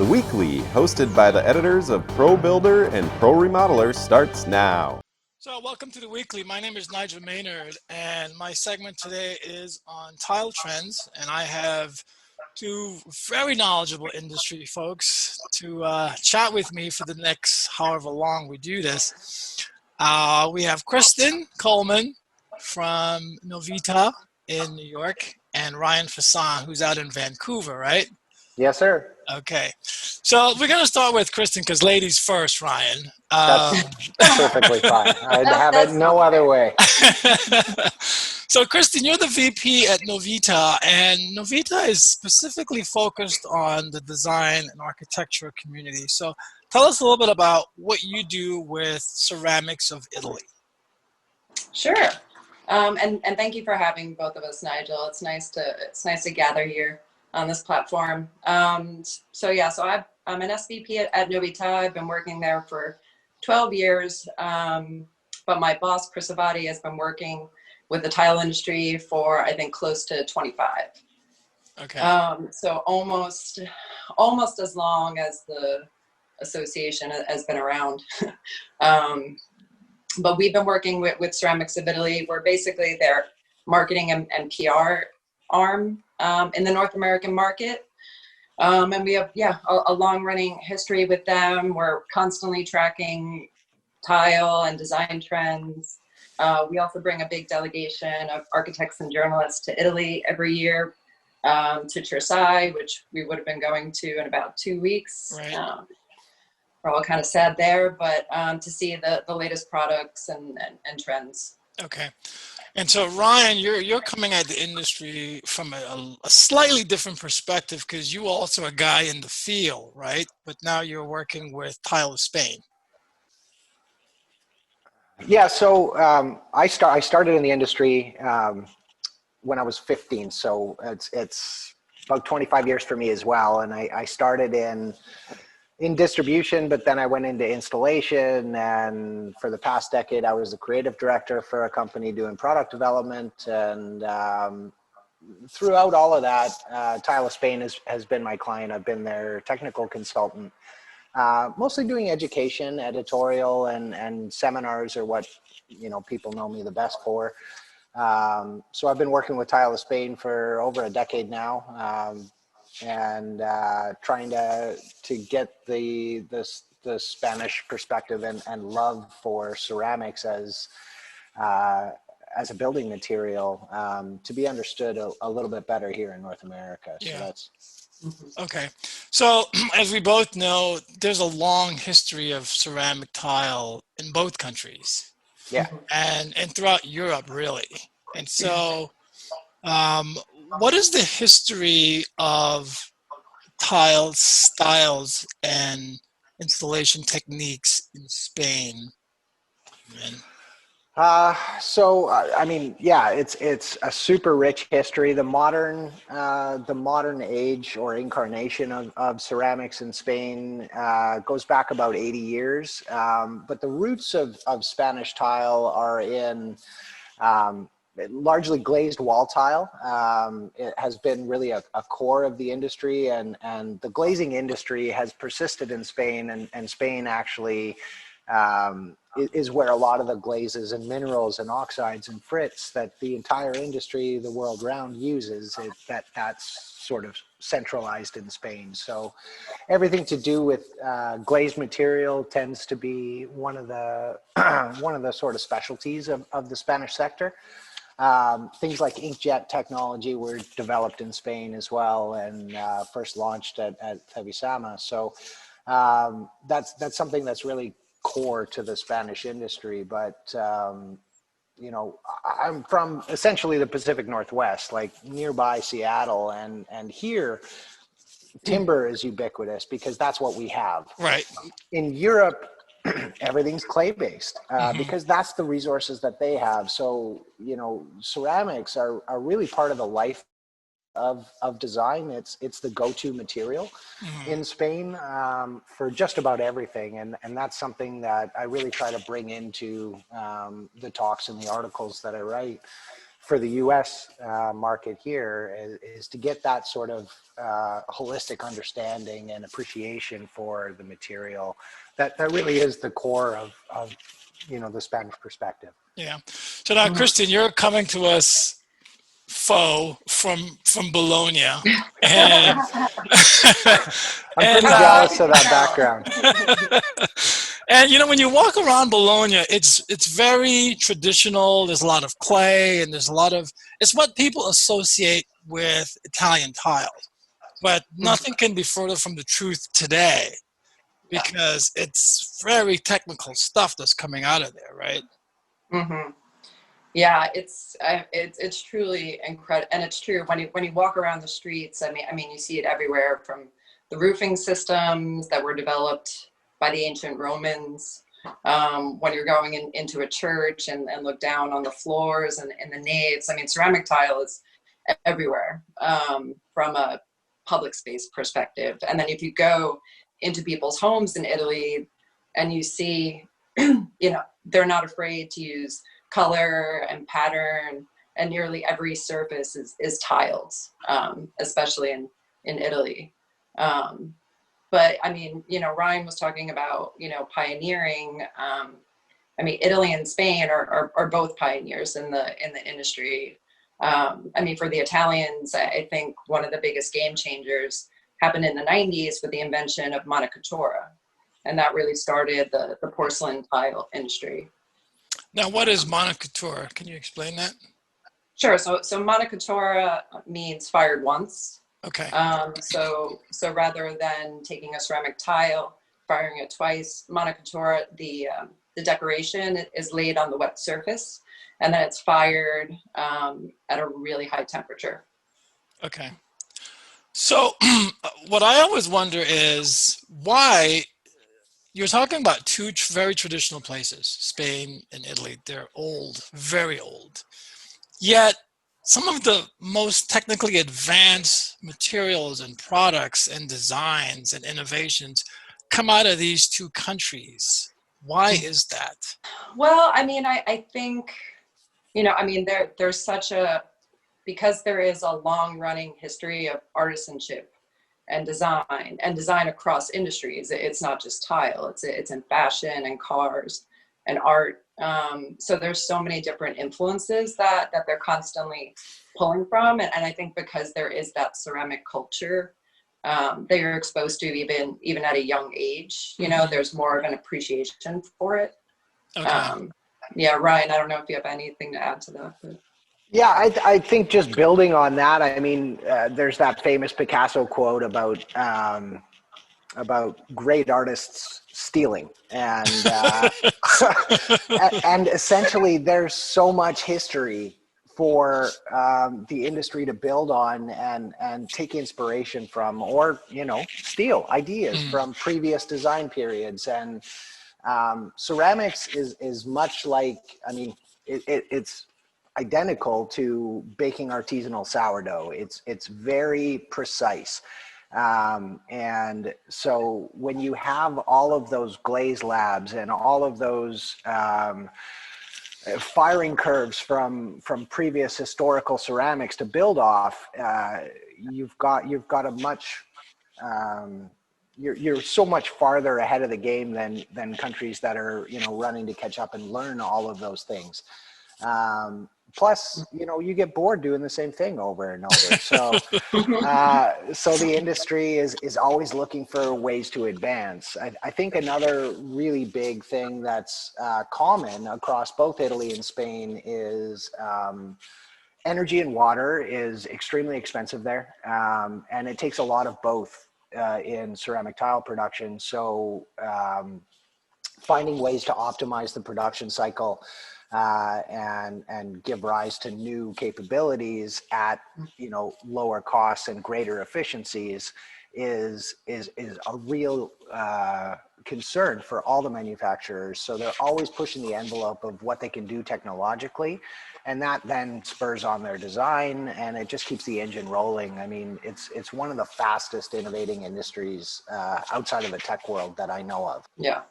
The Weekly, hosted by the editors of Pro Builder and Pro Remodeler, starts now. So welcome to The Weekly. My name is Nigel Maynard, and my segment today is on tile trends, and I have two very knowledgeable industry folks to chat with me for the next however long we do this. We have Kristen Coleman from Novita in New York, and Ryan Fassan, who's out in Vancouver, right? Yes, sir. Okay, so we're going to start with Kristen because ladies first, Ryan. That's perfectly fine. I'd have it no other way. So, Kristen, you're the VP at Novita, and Novita is specifically focused on the design and architecture community. So, tell us a little bit about what you do with Ceramics of Italy. Sure, and thank you for having both of us, Nigel. It's nice to gather here on this platform. I'm an SVP at Novita. I've been working there for 12 years, but my boss, Chris Avati, has been working with the tile industry for, I think, close to 25. Okay. So almost as long as the association has been around. But we've been working with Ceramics of Italy. We're basically their marketing and PR arm in the North American market. And we have, a long-running history with them. We're constantly tracking tile and design trends. We also bring a big delegation of architects and journalists to Italy every year, to Versailles, which we would have been going to in about 2 weeks. Right. We're all kind of sad there, but to see the latest products and trends. Okay. And so, Ryan, you're coming at the industry from a slightly different perspective because you also a guy in the field, right? But now you're working with Tile of Spain. Yeah, so I started in the industry when I was 15, so it's about 25 years for me as well. And I started in distribution, but then I went into installation, and for the past decade I was the creative director for a company doing product development. And throughout all of that, Tile of Spain has been my client. I've been their technical consultant, mostly doing education, editorial, and seminars are what people know me the best for. So I've been working with Tile of Spain for over a decade now, and trying to get the Spanish perspective and love for ceramics as a building material to be understood a little bit better here in North America. So that's okay. So as we both know, there's a long history of ceramic tile in both countries. Yeah. And throughout Europe, really. And so what is the history of tile styles and installation techniques in Spain? It's a super rich history. The modern age or incarnation of ceramics in Spain goes back about 80 years. But the roots of Spanish tile are in largely glazed wall tile. It has been really a core of the industry, and the glazing industry has persisted in Spain, and Spain actually is where a lot of the glazes and minerals and oxides and frits that the entire industry the world round uses, that's sort of centralized in Spain. So everything to do with glazed material tends to be one of the sort of specialties of the Spanish sector. Things like inkjet technology were developed in Spain as well, and first launched at Tevisama. So that's something that's really core to the Spanish industry. But I'm from essentially the Pacific Northwest, like nearby Seattle, and here timber is ubiquitous because that's what we have. Right. In Europe, everything's clay based because that's the resources that they have. So ceramics are really part of the life of design. It's the go-to material in Spain for just about everything, and that's something that I really try to bring into the talks and the articles that I write. for the U.S. Market here is to get that sort of holistic understanding and appreciation for the material. That really is the core of the Spanish perspective. Yeah. So now, Kristen, you're coming to us from Bologna, and I'm pretty jealous of that background. And when you walk around Bologna, it's very traditional. There's a lot of clay, and there's a lot of, it's what people associate with Italian tiles. But nothing can be further from the truth today, because it's very technical stuff that's coming out of there, right? Mm-hmm. Yeah, it's truly incredible, and it's true when you walk around the streets. I mean, you see it everywhere, from the roofing systems that were developed by the ancient Romans. When you're going into a church and look down on the floors and the naves, I mean, ceramic tile is everywhere, from a public space perspective. And then if you go into people's homes in Italy and you see, they're not afraid to use color and pattern, and nearly every surface is tiled, especially in Italy. But I mean, Ryan was talking about, pioneering. I mean, Italy and Spain are both pioneers in the industry. I mean, for the Italians, I think one of the biggest game changers happened in the 90s with the invention of monocultura, and that really started the porcelain tile industry. Now, what is monocultura? Can you explain that? Sure. So monocultura means fired once. Okay. So rather than taking a ceramic tile, firing it twice, monocultura, the decoration is laid on the wet surface, and then it's fired at a really high temperature. Okay. So what I always wonder is why. You're talking about two very traditional places, Spain and Italy. They're old, very old. Yet some of the most technically advanced materials and products and designs and innovations come out of these two countries. Why is that? Well, I mean, I think, there's because there is a long running history of artisanship and design across industries. It's not just tile, it's in fashion and cars and art. So there's so many different influences that they're constantly pulling from. And I think because there is that ceramic culture that you're exposed to even at a young age, there's more of an appreciation for it. Okay. Yeah, Ryan, I don't know if you have anything to add to that. But. Yeah, I think just building on that, I mean, there's that famous Picasso quote about great artists stealing, and and essentially there's so much history for the industry to build on and take inspiration from, or steal ideas from previous design periods. And ceramics is much like, I mean, it's identical to baking artisanal sourdough. It's very precise. And so when you have all of those glaze labs and all of those firing curves from previous historical ceramics to build off, you've got a much you're so much farther ahead of the game than countries that are running to catch up and learn all of those things. Plus, you get bored doing the same thing over and over. So, so the industry is always looking for ways to advance. I think another really big thing that's common across both Italy and Spain is energy and water is extremely expensive there. And it takes a lot of both in ceramic tile production. So finding ways to optimize the production cycle and give rise to new capabilities at lower costs and greater efficiencies is a real concern for all the manufacturers. So they're always pushing the envelope of what they can do technologically, and that then spurs on their design, and it just keeps the engine rolling. I mean, it's one of the fastest innovating industries outside of the tech world that I know of. Yeah.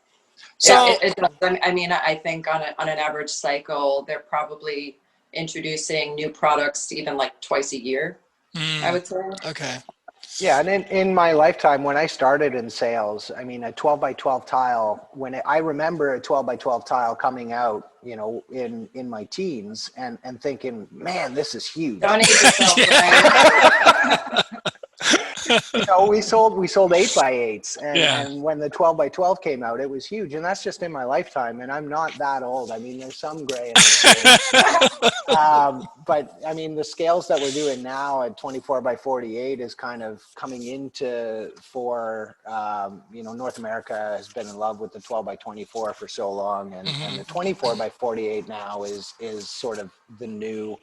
So it does. I mean, I think on an average cycle, they're probably introducing new products even like twice a year, I would say. Okay. Yeah, and in my lifetime, when I started in sales, I mean, a 12 by 12 tile, I remember a 12 by 12 tile coming out, you know, in my teens and thinking, man, this is huge. Don't age yourself, Brian. You know, we sold 8 by 8s, Yeah. and when the 12 by 12 came out, it was huge. And that's just in my lifetime. And I'm not that old. I mean, there's some gray in the scale. But I mean, the scales that we're doing now at 24 by 48 is kind of coming into you know, North America has been in love with the 12 by 24 for so long. And the 24 by 48 now is sort of the new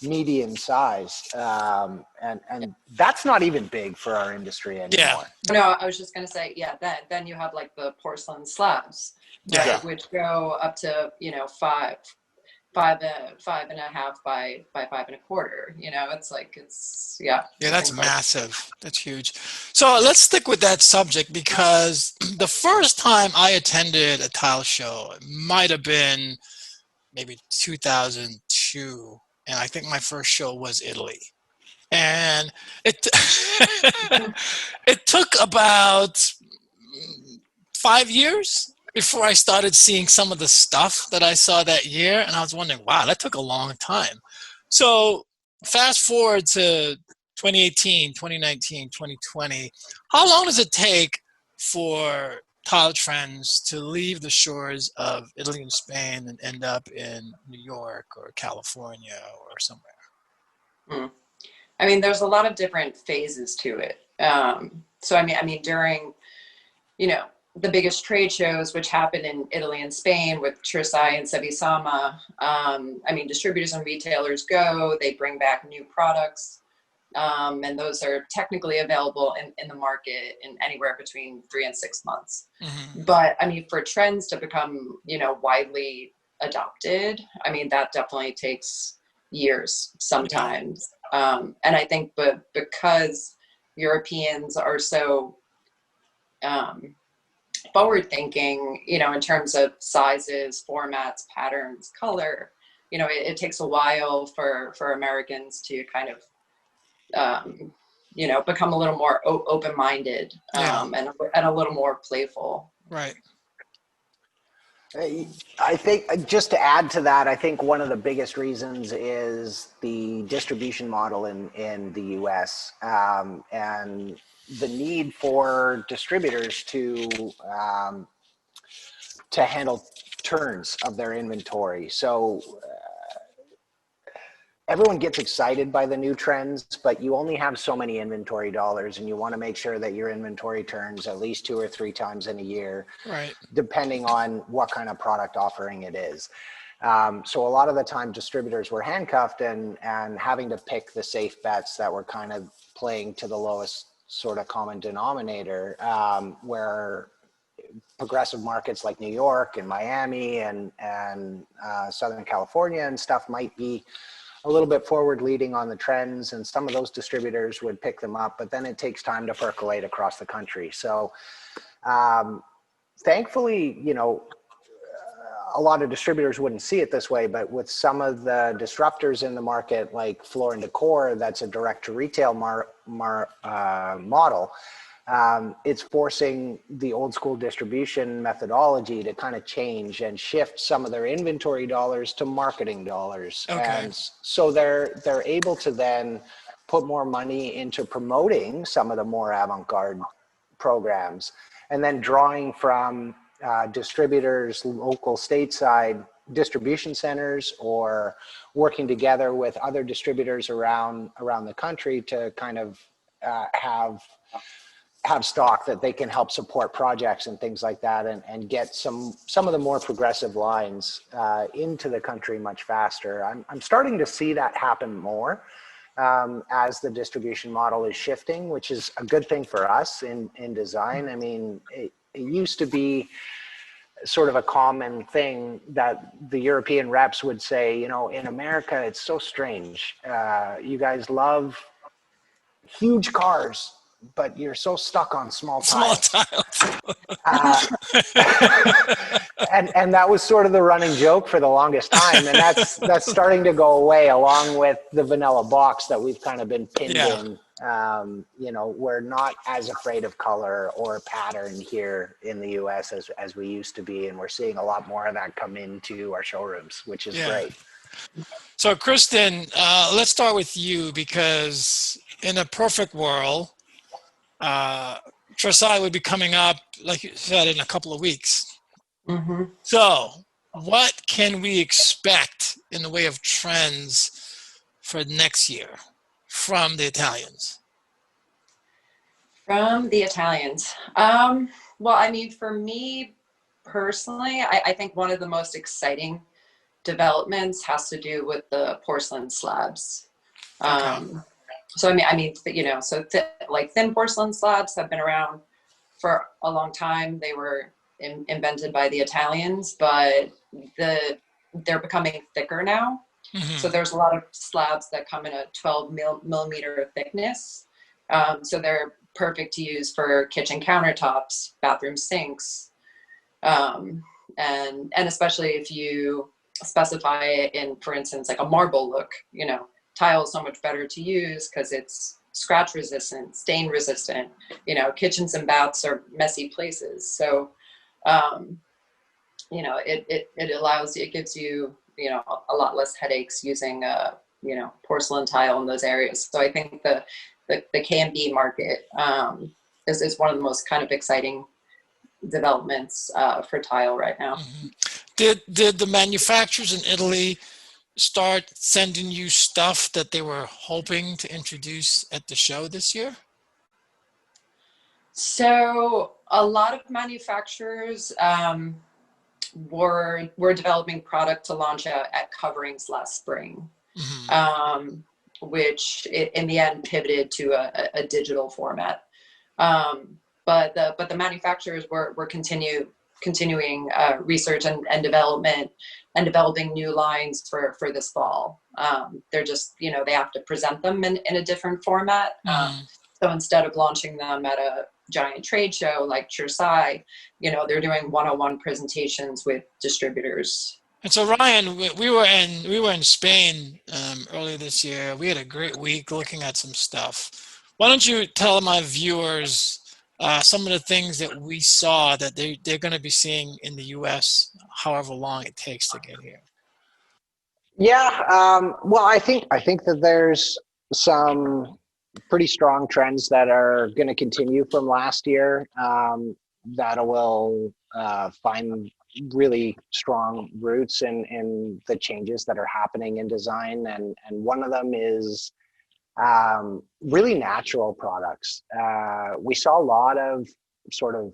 medium size, and that's not even big for our industry anymore. No, I was just going to say, yeah, then you have like the porcelain slabs, right, Yeah. which go up to, you know, five and a half by 5.25. You know, yeah. Yeah, that's massive. That's huge. So let's stick with that subject, because the first time I attended a tile show, it might have been maybe 2002. And I think my first show was Italy. And it it took about 5 years before I started seeing some of the stuff that I saw that year. And I was wondering, wow, that took a long time. So fast forward to 2018, 2019, 2020. How long does it take for tile trends to leave the shores of Italy and Spain and end up in New York or California or somewhere? I mean, there's a lot of different phases to it. So I mean, during, you know, the biggest trade shows, which happen in Italy and Spain with Trisai and Sevisama, I mean, distributors and retailers go, they bring back new products. And those are technically available in the market in anywhere between 3 and 6 months. But I mean, for trends to become, you know, widely adopted, I mean, that definitely takes years sometimes. And I think, but because Europeans are so forward thinking, you know, in terms of sizes, formats, patterns, color, you know, it takes a while for Americans to kind of you know, become a little more open-minded, and a little more playful. Right. I think, just to add to that, I think one of the biggest reasons is the distribution model in the US, and the need for distributors to handle turns of their inventory. So everyone gets excited by the new trends, but you only have so many inventory dollars, and you want to make sure that your inventory turns at least 2 or 3 times in a year, Right, depending on what kind of product offering it is. So a lot of the time distributors were handcuffed and having to pick the safe bets that were kind of playing to the lowest sort of common denominator, where progressive markets like New York and Miami and Southern California and stuff might be a little bit forward leading on the trends, and some of those distributors would pick them up, but then it takes time to percolate across the country. So thankfully, you know, a lot of distributors wouldn't see it this way, but with some of the disruptors in the market, like Floor and Decor, that's a direct to retail model. It's forcing the old school distribution methodology to kind of change and shift some of their inventory dollars to marketing dollars. Okay. And so they're able to then put more money into promoting some of the more avant-garde programs, and then drawing from distributors, local stateside distribution centers, or working together with other distributors around the country to kind of have stock that they can help support projects and things like that, and get some of the more progressive lines into the country much faster. I'm starting to see that happen more as the distribution model is shifting, which is a good thing for us in design. I mean, it used to be sort of a common thing that the European reps would say, you know, in America, it's so strange. You guys love huge cars, but you're so stuck on small tiles. Small tiles. and that was sort of the running joke for the longest time, and that's starting to go away, along with the vanilla box that we've kind of been pinned in. We're not as afraid of color or pattern here in the US as we used to be, and we're seeing a lot more of that come into our showrooms, which is great. So Kristen, let's start with you, because in a perfect world, Versailles would be coming up, like you said, in a couple of weeks. Mm-hmm. So what can we expect in the way of trends for next year from the Italians? From the Italians. Well, I mean, for me personally, I think one of the most exciting developments has to do with the porcelain slabs. So like thin porcelain slabs have been around for a long time. They were invented by the Italians, but they're becoming thicker now. Mm-hmm. So there's a lot of slabs that come in a 12 millimeter thickness. So they're perfect to use for kitchen countertops, bathroom sinks, and especially if you specify it in, for instance, like a marble look. Tile is so much better to use because it's scratch resistant, stain resistant. Kitchens and baths are messy places, so it gives you a lot less headaches using porcelain tile in those areas. So I think the K&B market is one of the most kind of exciting developments for tile right now. Mm-hmm. Did the manufacturers in Italy start sending you stuff that they were hoping to introduce at the show this year? So a lot of manufacturers were developing product to launch at Coverings last spring, mm-hmm. Which in the end pivoted to a digital format. But the manufacturers were continuing research and development and developing new lines for this fall. They're just, they have to present them in a different format. Mm-hmm. So instead of launching them at a giant trade show like Versailles, they're doing one-on-one presentations with distributors. And so Ryan, we were in Spain earlier this year. We had a great week looking at some stuff. Why don't you tell my viewers some of the things that we saw that they're going to be seeing in the U.S. however long it takes to get here? Yeah, well, I think that there's some pretty strong trends that are going to continue from last year that will find really strong roots in the changes that are happening in design, and one of them is really natural products. We saw a lot of sort of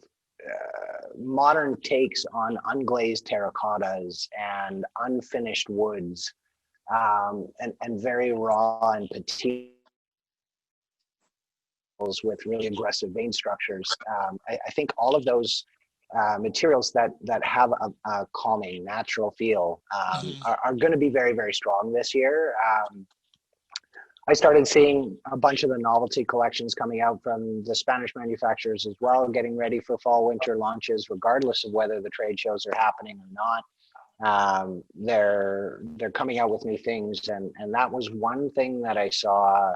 modern takes on unglazed terracottas and unfinished woods, and very raw and petite with really aggressive vein structures. I think all of those materials that have a calming, natural feel are going to be very, very strong this year. I started seeing a bunch of the novelty collections coming out from the Spanish manufacturers as well, getting ready for fall, winter launches, regardless of whether the trade shows are happening or not. They're coming out with new things, and that was one thing that I saw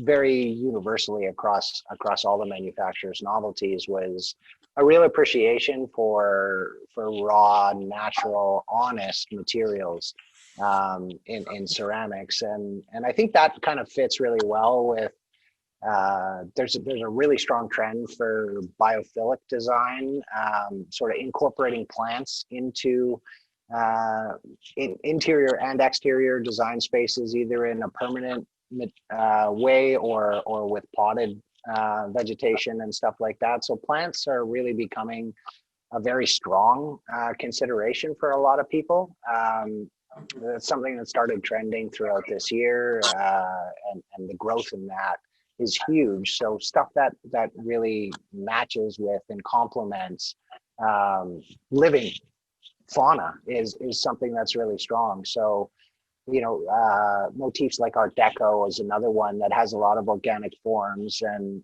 very universally across all the manufacturers' novelties, was a real appreciation for raw, natural, honest materials in ceramics, and I think that kind of fits really well with there's a really strong trend for biophilic design, sort of incorporating plants into interior and exterior design spaces, either in a permanent way or with potted vegetation and stuff like that. So plants are really becoming a very strong consideration for a lot of people. That's something that started trending throughout this year, and the growth in that is huge. So stuff that really matches with and complements living fauna is something that's really strong. So, motifs like Art Deco is another one that has a lot of organic forms and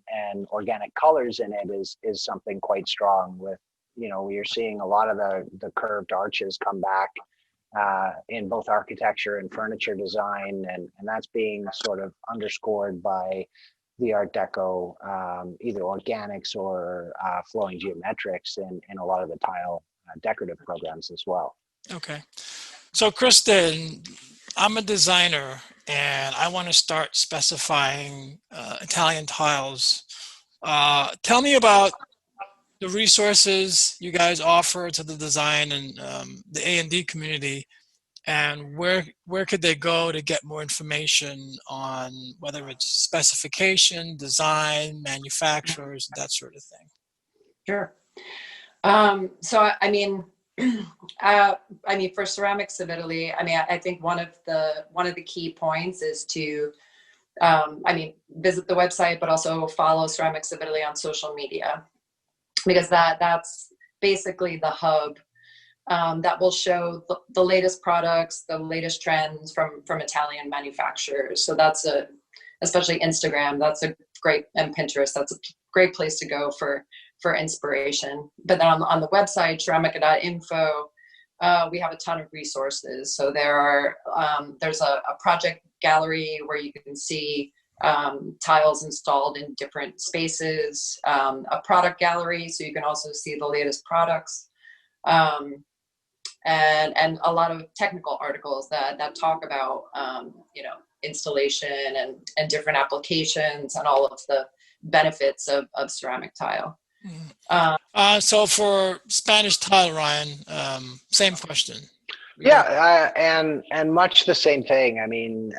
organic colors in it is something quite strong with, you know, you're seeing a lot of the curved arches come back in both architecture and furniture design, and that's being sort of underscored by the Art Deco, either organics or flowing geometrics in a lot of the tile decorative programs as well. Okay. So Kristen, I'm a designer and I want to start specifying Italian tiles. Tell me about the resources you guys offer to the design and the A&D community, and where could they go to get more information on whether it's specification, design, manufacturers, that sort of thing. Sure. So I mean, for Ceramics of Italy, I mean, I think one of the key points is to, visit the website, but also follow Ceramics of Italy on social media, because that's basically the hub that will show the latest products, the latest trends from Italian manufacturers. So that's especially Instagram, that's a great, and Pinterest, that's a great place to go for inspiration. But then on the website, ceramica.info, we have a ton of resources. So there's a project gallery where you can see tiles installed in different spaces, a product gallery, so you can also see the latest products, and a lot of technical articles that talk about installation and different applications and all of the benefits of ceramic tile. So for Spanish tile, Ryan, same question. Yeah, and much the same thing. I mean,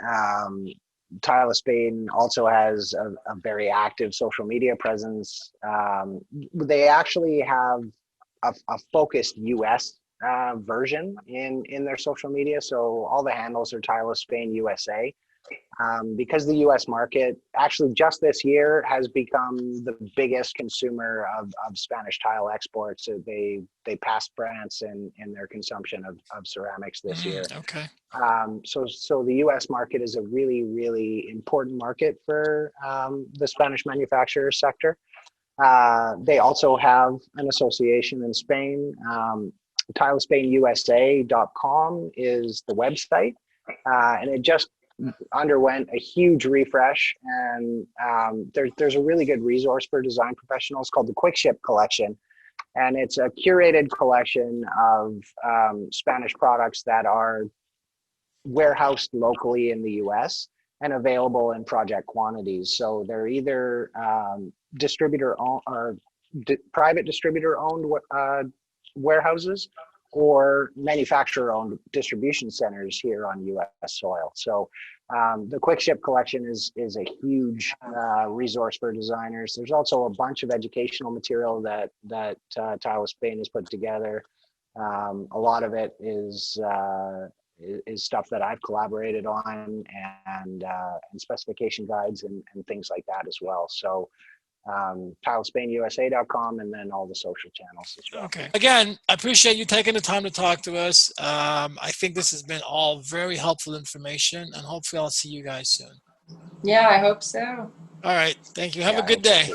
Tile of Spain also has a very active social media presence. They actually have a focused US version in their social media. So all the handles are Tile of Spain USA. Because the US market actually just this year has become the biggest consumer of Spanish tile exports. So they passed France in their consumption of ceramics this year. Okay. So the US market is a really, really important market for the Spanish manufacturer sector. They also have an association in Spain. TileSpainUSA.com is the website, and it just underwent a huge refresh, and there's a really good resource for design professionals called the Quick Ship Collection, and it's a curated collection of Spanish products that are warehoused locally in the US and available in project quantities. So they're either distributor or private distributor owned warehouses or manufacturer-owned distribution centers here on U.S. soil. So the Quick Ship Collection is a huge resource for designers. There's also a bunch of educational material that Tile of Spain has put together. A lot of it is stuff that I've collaborated on, and specification guides and things like that as well. So TileSpainUSA.com, and then all the social channels as well. Okay. Again, I appreciate you taking the time to talk to us. I think this has been all very helpful information, and hopefully I'll see you guys soon. Yeah, I hope so. All right. Thank you. Have a good day.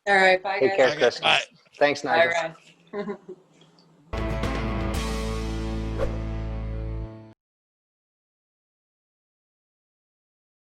All right. Bye, guys. Take care, Chris. Bye. Thanks, Nigel. Bye, Ryan.